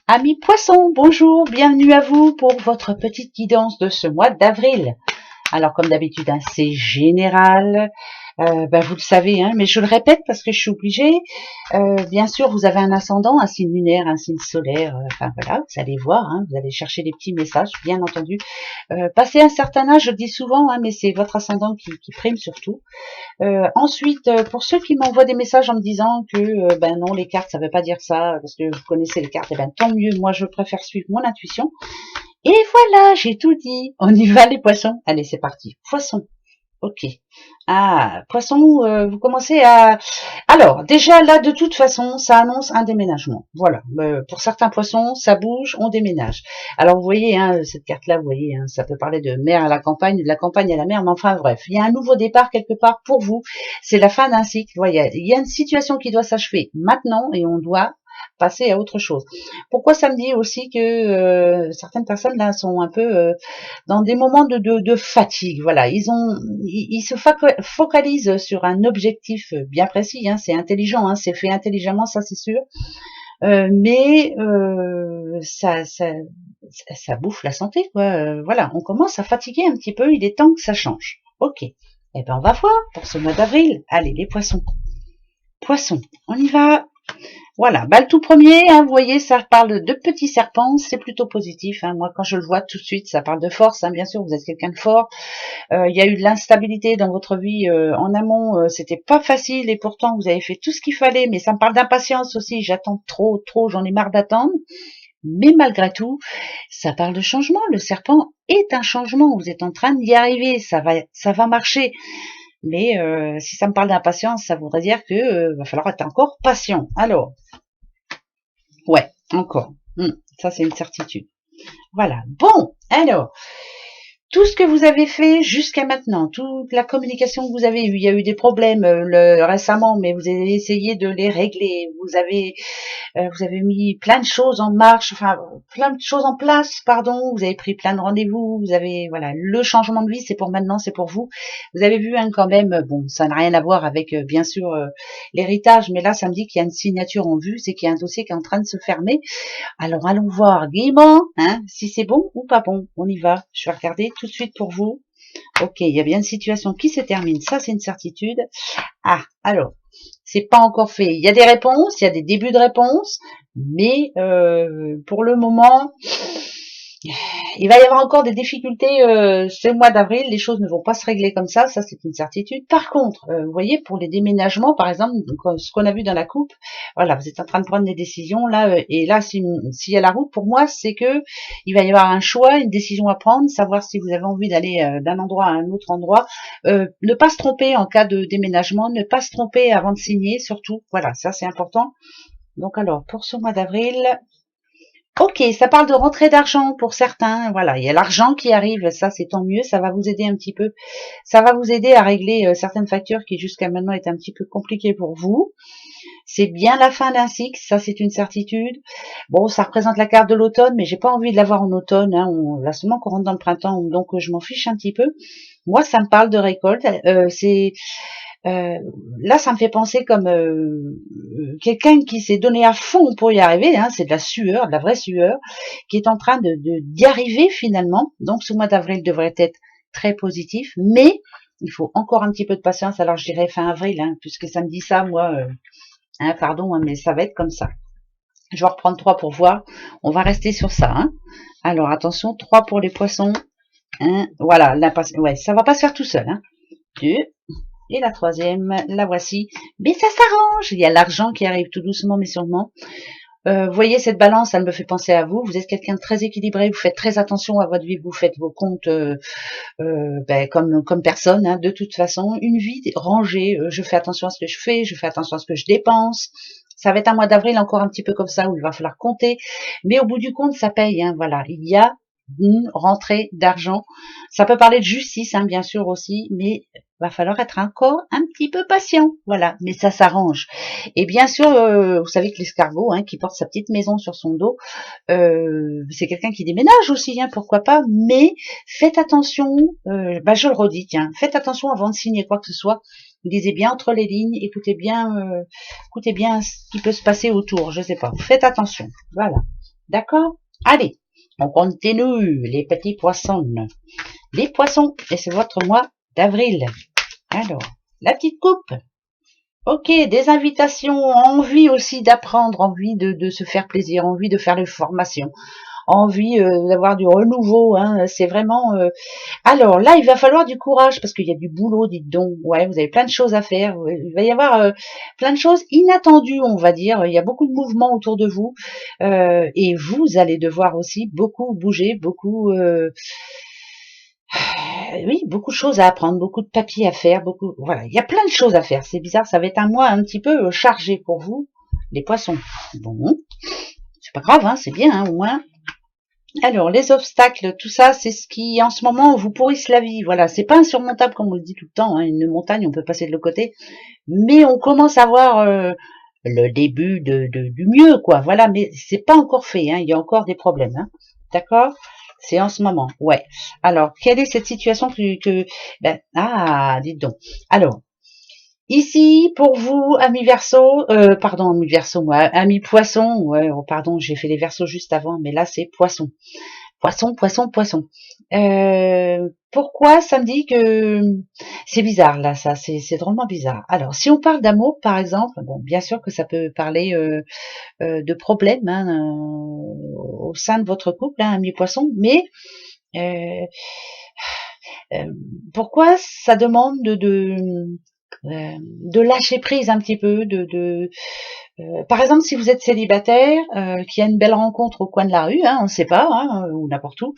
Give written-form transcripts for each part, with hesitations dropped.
Amis poissons, bonjour, bienvenue à vous pour votre petite guidance de ce mois d'avril. Alors comme d'habitude, c'est général, vous le savez, mais je le répète parce que je suis obligée. Bien sûr, vous avez un ascendant, un signe lunaire, un signe solaire, voilà, vous allez voir, vous allez chercher des petits messages, bien entendu. Passé un certain âge, je le dis souvent, mais c'est votre ascendant qui prime surtout. Ensuite, pour ceux qui m'envoient des messages en me disant que non, les cartes, ça veut pas dire ça, parce que vous connaissez les cartes, tant mieux, moi je préfère suivre mon intuition. Et voilà, j'ai tout dit. On y va les poissons. Allez, c'est parti. Poisson. Ok. Ah, poisson, vous commencez à... Alors, déjà là, de toute façon, ça annonce un déménagement. Voilà. Pour certains poissons, ça bouge, on déménage. Alors, vous voyez, cette carte-là, vous voyez, ça peut parler de mer à la campagne, de la campagne à la mer, mais enfin, bref. Il y a un nouveau départ quelque part pour vous. C'est la fin d'un cycle. Vous voyez, il y a une situation qui doit s'achever maintenant et on doit passer à autre chose. Pourquoi ça me dit aussi que certaines personnes là sont un peu dans des moments de fatigue. Voilà, ils se focalisent sur un objectif bien précis. C'est intelligent, c'est fait intelligemment, ça c'est sûr. Mais ça bouffe la santé, quoi. Voilà, on commence à fatiguer un petit peu. Il est temps que ça change. Ok. Eh ben on va voir pour ce mois d'avril. Allez, les poissons. Poissons, on y va. Voilà, le tout premier, vous voyez, ça parle de petits serpents, c'est plutôt positif. Moi, quand je le vois tout de suite, ça parle de force. Bien sûr, vous êtes quelqu'un de fort. Il y a eu de l'instabilité dans votre vie en amont. C'était pas facile et pourtant vous avez fait tout ce qu'il fallait. Mais ça me parle d'impatience aussi. J'attends trop, j'en ai marre d'attendre. Mais malgré tout, ça parle de changement. Le serpent est un changement. Vous êtes en train d'y arriver. Ça va marcher. Mais si ça me parle d'impatience, ça voudrait dire que va falloir être encore patient. Alors, ouais, encore. Ça, c'est une certitude. Voilà. Bon, alors, tout ce que vous avez fait jusqu'à maintenant, toute la communication que vous avez eue, il y a eu des problèmes récemment, mais vous avez essayé de les régler. Vous avez mis plein de choses en marche, plein de choses en place, pardon. Vous avez pris plein de rendez-vous. Vous avez, voilà, le changement de vie, c'est pour maintenant, c'est pour vous. Vous avez vu quand même, bon, ça n'a rien à voir avec, bien sûr, l'héritage, mais là, ça me dit qu'il y a une signature en vue, c'est qu'il y a un dossier qui est en train de se fermer. Alors, allons voir gaiement, si c'est bon ou pas bon. On y va. Je vais regarder tout de suite pour vous. Ok, il y a bien une situation qui se termine. Ça, c'est une certitude. Ah, alors, c'est pas encore fait. Il y a des réponses, il y a des débuts de réponses, mais pour le moment, il va y avoir encore des difficultés ce mois d'avril. Les choses ne vont pas se régler comme ça c'est une certitude. Par contre, vous voyez, pour les déménagements, par exemple, ce qu'on a vu dans la coupe, voilà, vous êtes en train de prendre des décisions là, et là, s'il y a la route, pour moi, c'est que il va y avoir un choix, une décision à prendre, savoir si vous avez envie d'aller d'un endroit à un autre endroit, ne pas se tromper en cas de déménagement, ne pas se tromper avant de signer, surtout. Voilà, ça c'est important. Donc alors, pour ce mois d'avril, ok, ça parle de rentrée d'argent pour certains. Voilà, il y a l'argent qui arrive, ça c'est tant mieux, ça va vous aider un petit peu. Ça va vous aider à régler certaines factures qui jusqu'à maintenant étaient un petit peu compliquées pour vous. C'est bien la fin d'un cycle, ça c'est une certitude. Bon, ça représente la carte de l'automne, mais j'ai pas envie de l'avoir en automne. Là seulement qu'on rentre dans le printemps, donc je m'en fiche un petit peu. Moi, ça me parle de récolte. Là, ça me fait penser comme quelqu'un qui s'est donné à fond pour y arriver. C'est de la sueur, de la vraie sueur, qui est en train d'y arriver finalement. Donc, ce mois d'avril devrait être très positif, mais il faut encore un petit peu de patience. Alors, je dirais fin avril, puisque ça me dit ça, moi. Pardon, mais ça va être comme ça. Je vais reprendre 3 pour voir. On va rester sur ça. Alors, attention, 3 pour les poissons. Voilà, ouais, ça va pas se faire tout seul. 2. Et la troisième, la voici. Mais ça s'arrange. Il y a l'argent qui arrive tout doucement mais sûrement. Vous voyez cette balance, elle me fait penser à vous. Vous êtes quelqu'un de très équilibré. Vous faites très attention à votre vie. Vous faites vos comptes comme personne. De toute façon, une vie rangée. Je fais attention à ce que je fais. Je fais attention à ce que je dépense. Ça va être un mois d'avril encore un petit peu comme ça où il va falloir compter. Mais au bout du compte, ça paye. Voilà, il y a une rentrée d'argent. Ça peut parler de justice, bien sûr aussi, mais va falloir être encore un petit peu patient. Voilà, mais ça s'arrange. Et bien sûr, vous savez que l'escargot, qui porte sa petite maison sur son dos, c'est quelqu'un qui déménage aussi, pourquoi pas, mais faites attention, je le redis, faites attention avant de signer quoi que ce soit. Lisez bien entre les lignes, écoutez bien ce qui peut se passer autour, je sais pas. Faites attention, voilà. D'accord? Allez, on continue, les petits poissons. Les poissons, et c'est votre mois d'avril. Alors, la petite coupe. Ok, des invitations, envie aussi d'apprendre, envie de se faire plaisir, envie de faire les formations, envie d'avoir du renouveau, hein, c'est vraiment... Alors là, il va falloir du courage, parce qu'il y a du boulot, dites donc, ouais, vous avez plein de choses à faire, il va y avoir plein de choses inattendues, on va dire, il y a beaucoup de mouvements autour de vous, et vous allez devoir aussi beaucoup bouger, beaucoup... oui, beaucoup de choses à apprendre, beaucoup de papiers à faire, beaucoup, voilà, il y a plein de choses à faire. C'est bizarre, ça va être un mois un petit peu chargé pour vous, les poissons. Bon, c'est pas grave, hein, c'est bien, hein, au moins. Alors, les obstacles, tout ça, c'est ce qui, en ce moment, vous pourrisse la vie. Voilà, c'est pas insurmontable comme on le dit tout le temps. Hein, une montagne, on peut passer de l'autre côté, mais on commence à voir le début du mieux, quoi. Voilà, mais c'est pas encore fait. Hein, il y a encore des problèmes. Hein, d'accord? C'est en ce moment, ouais. Alors, quelle est cette situation ben, ah, dites donc. Alors, ici, pour vous, amis Verseau, pardon, amis Verseau, moi, amis Poisson, ouais, oh, pardon, j'ai fait les Verseaux juste avant, mais là, c'est Poisson. Poisson, poisson, poisson. Pourquoi ça me dit que c'est bizarre là, ça, c'est drôlement bizarre. Alors, si on parle d'amour, par exemple, bon, bien sûr que ça peut parler de problèmes hein, au sein de votre couple, hein, ami poisson, mais euh, pourquoi ça demande de lâcher prise un petit peu, par exemple, si vous êtes célibataire, qu'il y a une belle rencontre au coin de la rue, hein, on ne sait pas, hein, ou n'importe où,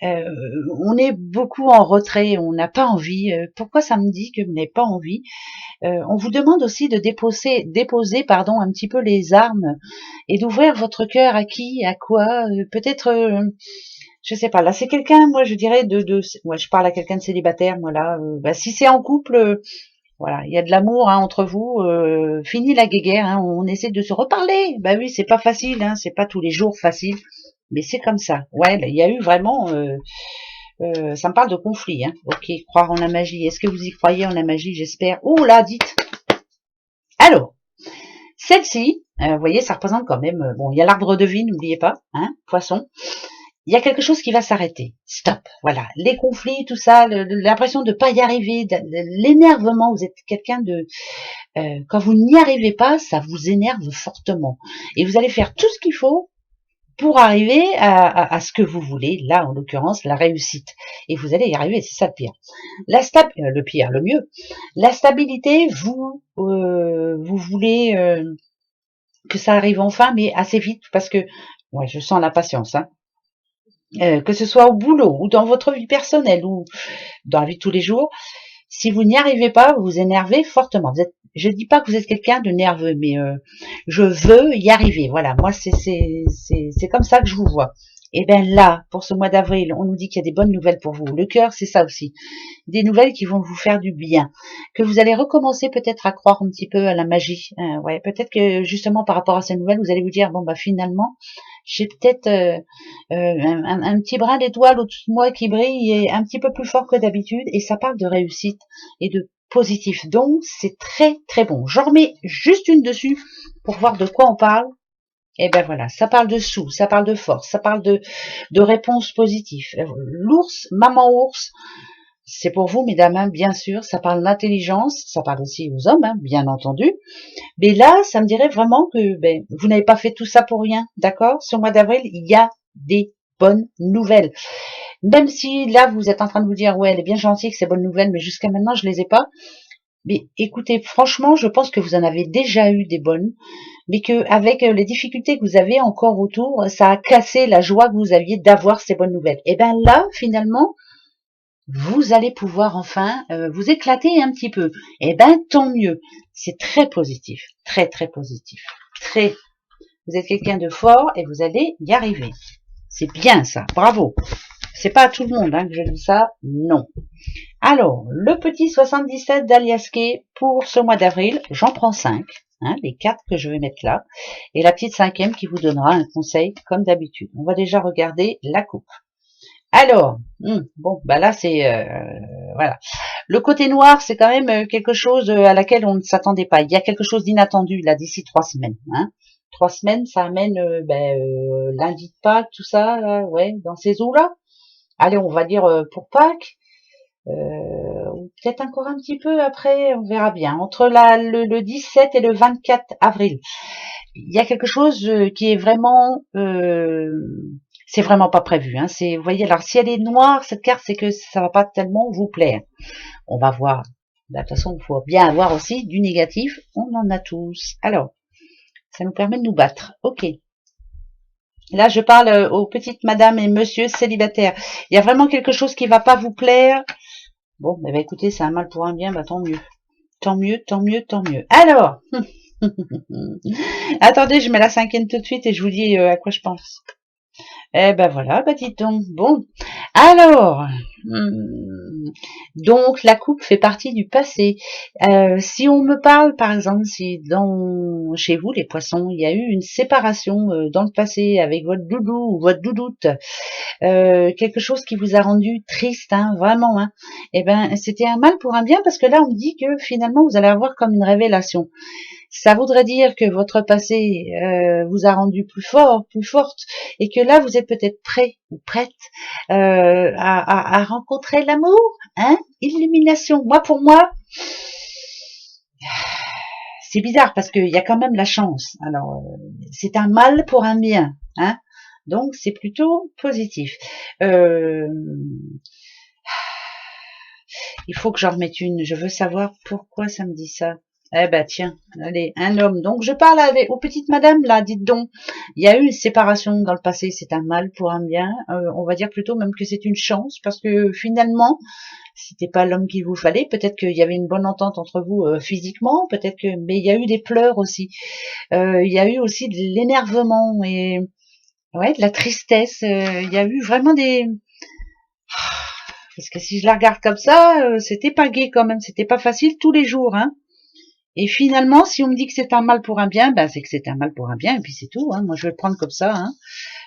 on est beaucoup en retrait, on n'a pas envie. Pourquoi ça me dit que vous n'avez pas envie? On vous demande aussi de déposer, pardon, un petit peu les armes et d'ouvrir votre cœur à qui, à quoi, peut-être, je sais pas. Là, c'est quelqu'un, moi, je dirais ouais, je parle à quelqu'un de célibataire, moi là. Bah, si c'est en couple. Voilà, il y a de l'amour hein, entre vous. Fini la guéguerre, hein, on essaie de se reparler. Bah oui, c'est pas facile, hein, c'est pas tous les jours facile, mais c'est comme ça. Ouais, il y a eu vraiment. Ça me parle de conflit. Hein. Ok, croire en la magie. Est-ce que vous y croyez en la magie? J'espère. Oh là, dites. Alors, celle-ci, vous voyez, ça représente quand même. Bon, il y a l'arbre de vie, n'oubliez pas, hein, poisson. Il y a quelque chose qui va s'arrêter. Stop. Voilà. Les conflits, tout ça, l'impression de pas y arriver, l'énervement. Vous êtes quelqu'un de quand vous n'y arrivez pas, ça vous énerve fortement. Et vous allez faire tout ce qu'il faut pour arriver à ce que vous voulez, là en l'occurrence la réussite. Et vous allez y arriver, c'est ça le pire. Le pire, le mieux. La stabilité, vous voulez que ça arrive enfin, mais assez vite, parce que, ouais, je sens l'impatience, hein. Que ce soit au boulot ou dans votre vie personnelle ou dans la vie de tous les jours, si vous n'y arrivez pas, vous vous énervez fortement. Je ne dis pas que vous êtes quelqu'un de nerveux, mais je veux y arriver. Voilà, moi c'est comme ça que je vous vois. Et bien là, pour ce mois d'avril, on nous dit qu'il y a des bonnes nouvelles pour vous. Le cœur, c'est ça aussi. Des nouvelles qui vont vous faire du bien. Que vous allez recommencer peut-être à croire un petit peu à la magie. Ouais, peut-être que justement par rapport à ces nouvelles, vous allez vous dire, bon bah finalement, j'ai peut-être un petit brin d'étoile au-dessus de moi qui brille et un petit peu plus fort que d'habitude. Et ça parle de réussite et de positif. Donc, c'est très très bon. J'en remets juste une dessus pour voir de quoi on parle. Et ben voilà, ça parle de sous, ça parle de force, ça parle de réponses positives. L'ours, maman ours, c'est pour vous, mesdames, hein, bien sûr. Ça parle d'intelligence, ça parle aussi aux hommes, hein, bien entendu. Mais là, ça me dirait vraiment que ben, vous n'avez pas fait tout ça pour rien, d'accord? Sur le mois d'avril, il y a des bonnes nouvelles. Même si là, vous êtes en train de vous dire, ouais, elle est bien gentille, que c'est bonnes nouvelles, mais jusqu'à maintenant, je les ai pas. Mais écoutez, franchement, je pense que vous en avez déjà eu des bonnes, mais que avec les difficultés que vous avez encore autour, ça a cassé la joie que vous aviez d'avoir ces bonnes nouvelles. Et ben là, finalement, vous allez pouvoir enfin vous éclater un petit peu. Et ben tant mieux. C'est très positif, très très positif. Très. Vous êtes quelqu'un de fort et vous allez y arriver. C'est bien ça, bravo. C'est pas à tout le monde hein, que je dis ça, non. Alors, le petit 77 d'Aliaské pour ce mois d'avril, j'en prends 5, hein, les 4 que je vais mettre là, et la petite 5e qui vous donnera un conseil comme d'habitude. On va déjà regarder la coupe. Alors, bon, bah là c'est voilà. Le côté noir, c'est quand même quelque chose à laquelle on ne s'attendait pas. Il y a quelque chose d'inattendu là d'ici 3 semaines. Hein. 3 semaines, ça amène lundi de Pâques, tout ça, là, ouais, dans ces eaux-là. Allez, on va dire pour Pâques, ou peut-être encore un petit peu après, on verra bien. Entre le 17 et le 24 avril, il y a quelque chose qui est vraiment... c'est vraiment pas prévu. Hein. Vous voyez, alors si elle est noire, cette carte, c'est que ça va pas tellement vous plaire. On va voir. De toute façon, il faut bien avoir aussi du négatif. On en a tous. Alors, ça nous permet de nous battre. Ok. Là, je parle aux petites madames et monsieur célibataires. Il y a vraiment quelque chose qui va pas vous plaire. Bon, bah, écoutez, c'est un mal pour un bien, bah tant mieux. Tant mieux, tant mieux, tant mieux. Alors, attendez, je mets la cinquième tout de suite et je vous dis à quoi je pense. Eh ben voilà, bah dites donc. Bon, alors, donc la coupe fait partie du passé. Si on me parle, par exemple, si chez vous, les poissons, il y a eu une séparation dans le passé avec votre doudou ou votre doudoute, quelque chose qui vous a rendu triste, hein, vraiment, hein, eh ben c'était un mal pour un bien parce que là on me dit que finalement vous allez avoir comme une révélation. Ça voudrait dire que votre passé vous a rendu plus fort, plus forte, et que là vous êtes peut-être prêt ou prête à rencontrer l'amour, hein, illumination. Moi pour moi, c'est bizarre parce qu'il y a quand même la chance. Alors c'est un mal pour un bien, hein. Donc c'est plutôt positif. Il faut que j'en remette une. Je veux savoir pourquoi ça me dit ça. Eh ben tiens, allez, un homme. Donc je parle aux petites madames là, dites donc. Il y a eu une séparation dans le passé, c'est un mal pour un bien. On va dire plutôt même que c'est une chance parce que finalement, c'était pas l'homme qu'il vous fallait. Peut-être qu'il y avait une bonne entente entre vous physiquement, peut-être que, mais il y a eu des pleurs aussi. Il y a eu aussi de l'énervement et ouais, de la tristesse. Il y a eu vraiment des... Parce que si je la regarde comme ça, c'était pas gai quand même, c'était pas facile tous les jours, hein. Et finalement, si on me dit que c'est un mal pour un bien, ben c'est que c'est un mal pour un bien, et puis c'est tout, hein. Moi je vais le prendre comme ça, hein.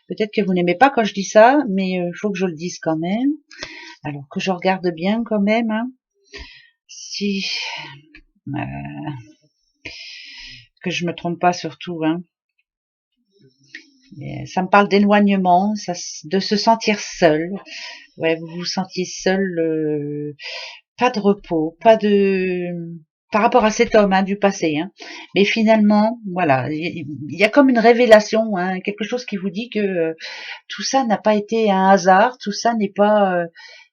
Peut-être que vous n'aimez pas quand je dis ça, mais il faut que je le dise quand même. Alors que je regarde bien quand même, hein. Si que je me trompe pas surtout, hein. Et ça me parle d'éloignement, de se sentir seul. Ouais, vous vous sentiez seul, pas de repos, pas de par rapport à cet homme, hein, du passé, hein. Mais finalement, voilà, il y a comme une révélation, hein, quelque chose qui vous dit que tout ça n'a pas été un hasard, tout ça n'est pas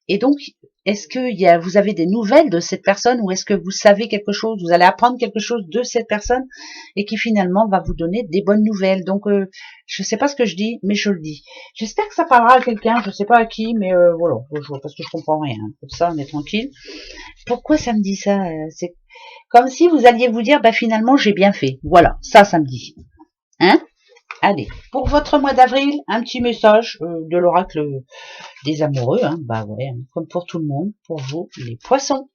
et donc, est-ce que vous avez des nouvelles de cette personne ou est-ce que vous savez quelque chose, vous allez apprendre quelque chose de cette personne et qui finalement va vous donner des bonnes nouvelles. Donc, je sais pas ce que je dis, mais je le dis. J'espère que ça parlera à quelqu'un, je sais pas à qui, mais voilà, parce que je comprends rien. Comme ça, on est tranquille. Pourquoi ça me dit ça? C'est comme si vous alliez vous dire, bah finalement, j'ai bien fait. Voilà, ça me dit. Hein? Allez, pour votre mois d'avril, un petit message de l'oracle des amoureux, hein, bah ouais, hein, comme pour tout le monde, pour vous, les poissons.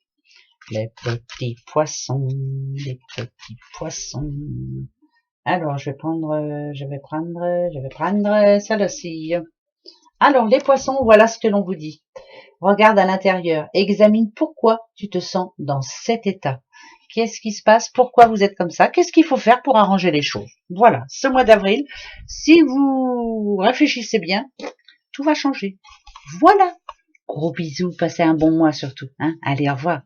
Les petits poissons, les petits poissons. Alors, je vais prendre celle-ci. Alors, les poissons, voilà ce que l'on vous dit. Regarde à l'intérieur, examine pourquoi tu te sens dans cet état. Qu'est-ce qui se passe? Pourquoi vous êtes comme ça? Qu'est-ce qu'il faut faire pour arranger les choses? Voilà, ce mois d'avril, si vous réfléchissez bien, tout va changer. Voilà. Gros bisous, passez un bon mois surtout. Hein. Allez, au revoir.